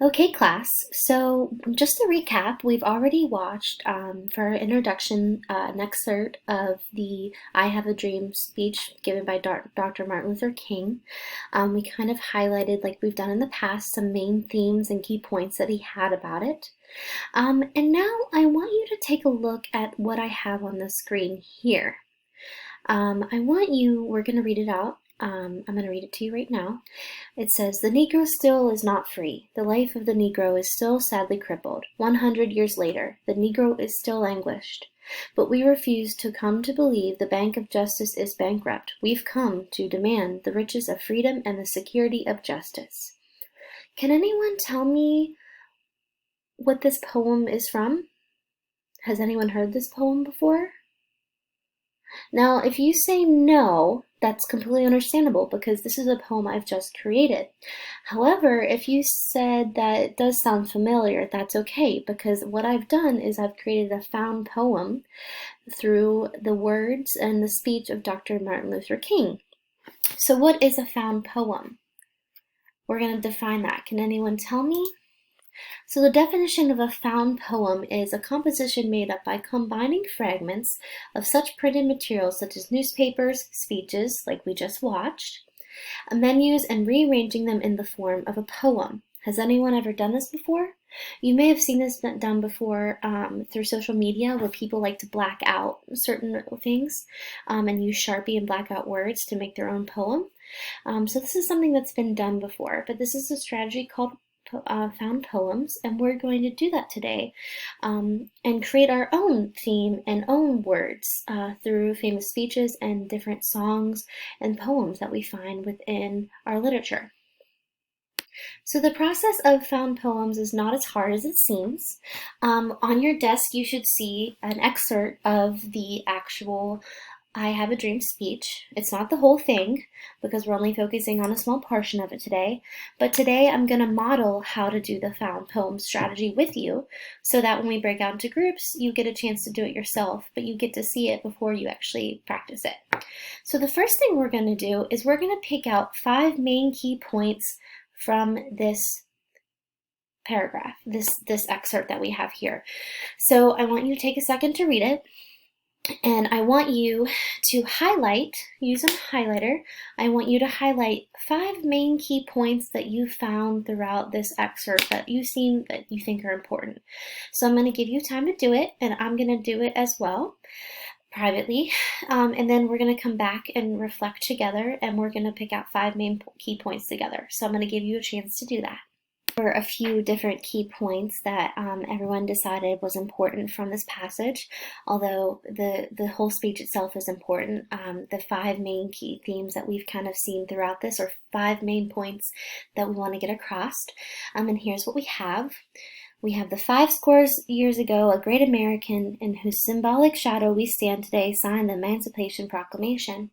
Okay, class. So, just to recap, we've already watched, for our introduction, an excerpt of the I Have a Dream speech given by Dr. Martin Luther King. We kind of highlighted, like we've done in the past, some main themes and key points that he had about it. And now I want you to take a look at what I have on the screen here. We're going to read it out. I'm going to read it to you right now. It says, "The Negro still is not free. The life of the Negro is still sadly crippled. 100 years later, the Negro is still languished. But we refuse to come to believe the Bank of Justice is bankrupt. We've come to demand the riches of freedom and the security of justice." Can anyone tell me what this poem is from? Has anyone heard this poem before? Now, if you say no, that's completely understandable because this is a poem I've just created. However, if you said that it does sound familiar, that's okay because what I've done is I've created a found poem through the words and the speech of Dr. Martin Luther King. So what is a found poem? We're going to define that. Can anyone tell me? So the definition of a found poem is a composition made up by combining fragments of such printed materials such as newspapers, speeches, like we just watched, menus, and rearranging them in the form of a poem. Has anyone ever done this before? You may have seen this done before through social media where people like to black out certain things and use Sharpie and black out words to make their own poem. So this is something that's been done before, but this is a strategy called found poems, and we're going to do that today and create our own theme and own words through famous speeches and different songs and poems that we find within our literature. So the process of found poems is not as hard as it seems. On your desk you should see an excerpt of the actual I Have a Dream speech. It's not the whole thing because we're only focusing on a small portion of it today, but today I'm going to model how to do the found poem strategy with you so that when we break out into groups, you get a chance to do it yourself, but you get to see it before you actually practice it. So the first thing we're going to do is we're going to pick out 5 main key points from this paragraph, this excerpt that we have here. So I want you to take a second to read it. And I want you to highlight, use a highlighter, I want you to highlight 5 main key points that you found throughout this excerpt that you think are important. So I'm going to give you time to do it, and I'm going to do it as well, privately. And then we're going to come back and reflect together, and we're going to pick out 5 main key points together. So I'm going to give you a chance to do that. For a few different key points that everyone decided was important from this passage, although the whole speech itself is important. The 5 main key themes that we've kind of seen throughout this are 5 main points that we want to get across. And here's what we have. We have the 5 scores years ago, a great American in whose symbolic shadow we stand today signed the Emancipation Proclamation.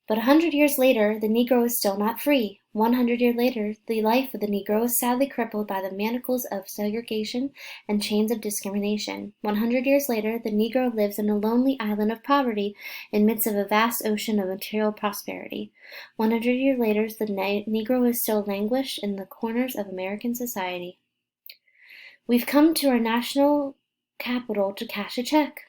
But 100 years later, the Negro is still not free. 100 years later, the life of the Negro is sadly crippled by the manacles of segregation and chains of discrimination. 100 years later, the Negro lives in a lonely island of poverty in midst of a vast ocean of material prosperity. 100 years later, the Negro is still languished in the corners of American society. We've come to our national capital to cash a check.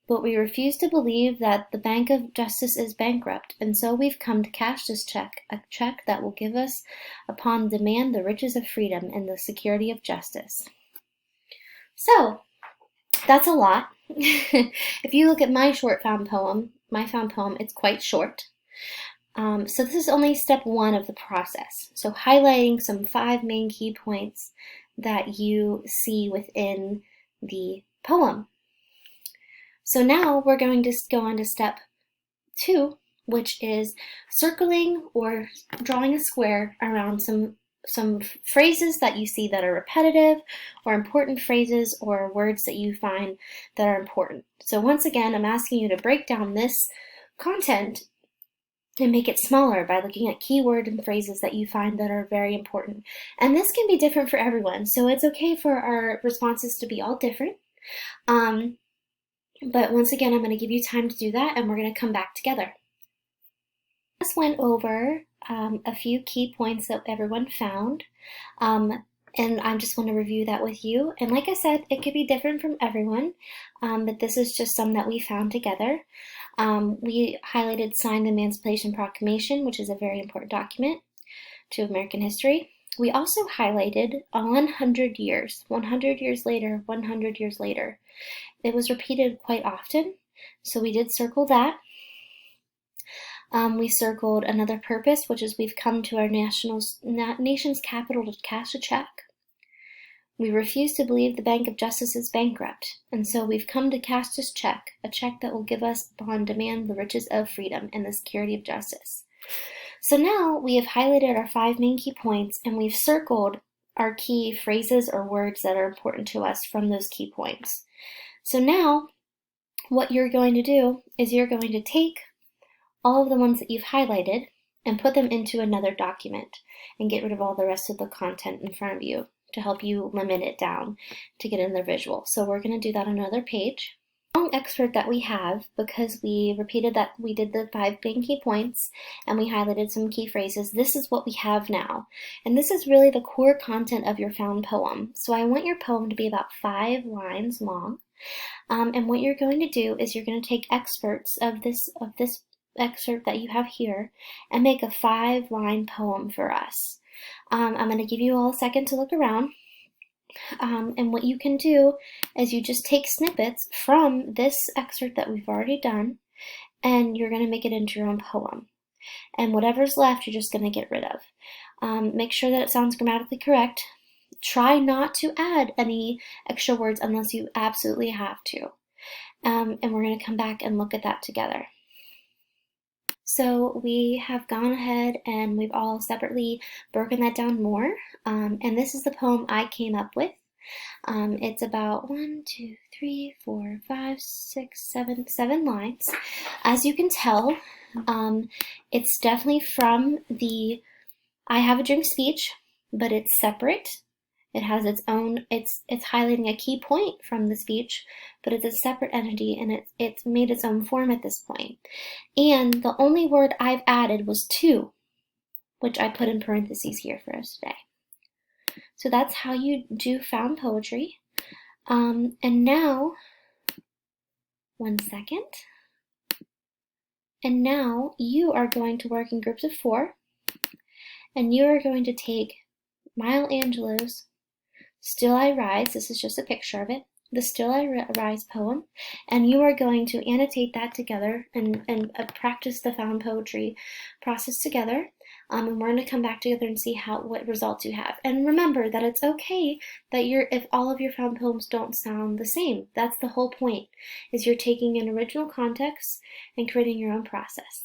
But we refuse to believe that the Bank of Justice is bankrupt, and so we've come to cash this check, a check that will give us upon demand the riches of freedom and the security of justice. So, that's a lot. If you look at my found poem, it's quite short. So this is only step 1 of the process. So highlighting some 5 main key points that you see within the poem. So now we're going to go on to step 2, which is circling or drawing a square around some phrases that you see that are repetitive or important phrases or words that you find that are important. So once again, I'm asking you to break down this content and make it smaller by looking at keywords and phrases that you find that are very important. And this can be different for everyone, so it's okay for our responses to be all different. But once again, I'm going to give you time to do that, and we're going to come back together. I just went over a few key points that everyone found. And I just want to review that with you. And like I said, it could be different from everyone, but this is just some that we found together. We highlighted Signed the Emancipation Proclamation, which is a very important document to American history. We also highlighted 100 years, 100 years later, 100 years later. It was repeated quite often, so we did circle that. We circled another purpose, which is we've come to our nation's capital to cash a check. We refuse to believe the Bank of Justice is bankrupt, and so we've come to cash this check, a check that will give us upon demand the riches of freedom and the security of justice. So now we have highlighted our 5 main key points, and we've circled our key phrases or words that are important to us from those key points. So now what you're going to do is you're going to take all of the ones that you've highlighted and put them into another document and get rid of all the rest of the content in front of you to help you limit it down to get in the visual. So we're going to do that on another page. Long excerpt that we have, because we repeated that we did the 5 main key points and we highlighted some key phrases, this is what we have now. And this is really the core content of your found poem. So I want your poem to be about 5 lines long. And what you're going to do is you're going to take excerpts of this excerpt that you have here and make a 5-line poem for us. I'm going to give you all a second to look around. And what you can do is you just take snippets from this excerpt that we've already done, and you're going to make it into your own poem. And whatever's left, you're just going to get rid of. Make sure that it sounds grammatically correct. Try not to add any extra words unless you absolutely have to. And we're going to come back and look at that together. So we have gone ahead and we've all separately broken that down more. And this is the poem I came up with. It's about 1, 2, 3, 4, 5, 6, 7 lines. As you can tell, it's definitely from the I Have a Dream speech, but it's separate. It has its own, it's highlighting a key point from the speech, but it's a separate entity and it's made its own form at this point. And the only word I've added was to, which I put in parentheses here for us today. So that's how you do found poetry. And now, one second. And now you are going to work in groups of 4, and you are going to take Maya Angelou's Still I Rise, this is just a picture of it, the Still I Rise poem, and you are going to annotate that together and practice the found poetry process together. And we're going to come back together and see what results you have. And remember that it's okay that if all of your found poems don't sound the same. That's the whole point, is you're taking an original context and creating your own process.